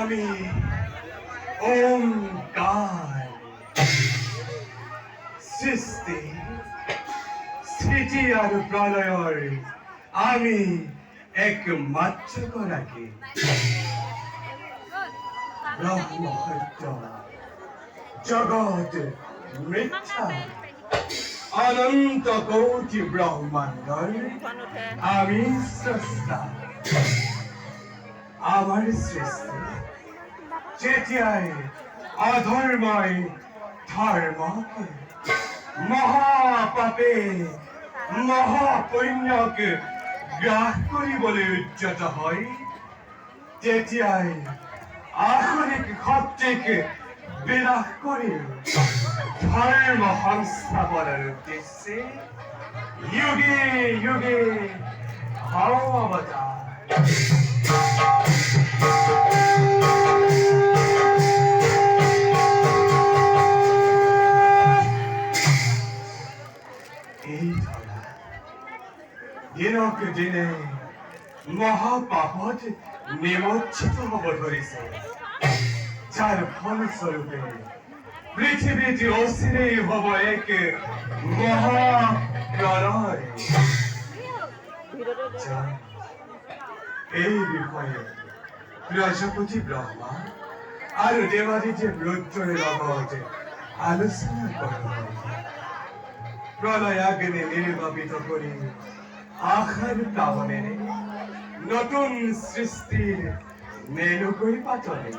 আমি ওঙ্কার সৃষ্টি স্থিতি আর প্রলয়ের আমি একমাত্র করাকে ব্রহ্ম হত্য জগৎ মিথ্যা অনন্ত কোটি ব্রহ্মাণ্ডর আমি স্রষ্টা আমার সৃষ্টি যেটিয়ায় অধর্ময় ধর্মকে মহাপাপে মহাপুণ্যকে গ্রাস কৰিবলৈ উদ্যত হয় তেতিয়াই আসনিক শক্তিক বিনাশ কৰি ধৰ্ম সংস্থাপনৰ উদ্দেশ্যে যুগে যুগে হও অৱতাৰ এই ধৰা দিনক দিনে মহাপাপত নিমজ্জিত হব ধৰিছে যাৰ ফলস্বৰূপে পৃথিৱীত অচিৰেই হব এক মহাপ্ৰলয় এই বিষয়ে প্ৰজাপতি ব্ৰহ্মা আৰু দেৱাদিদেৱ ৰুদ্ৰৰ লগত আলোচনা কৰা হয় প্রলয়াগ্নি নির্বাপিত করি আখার প্লাবনেরে নতুন সৃষ্টির মেলুকই পাতলে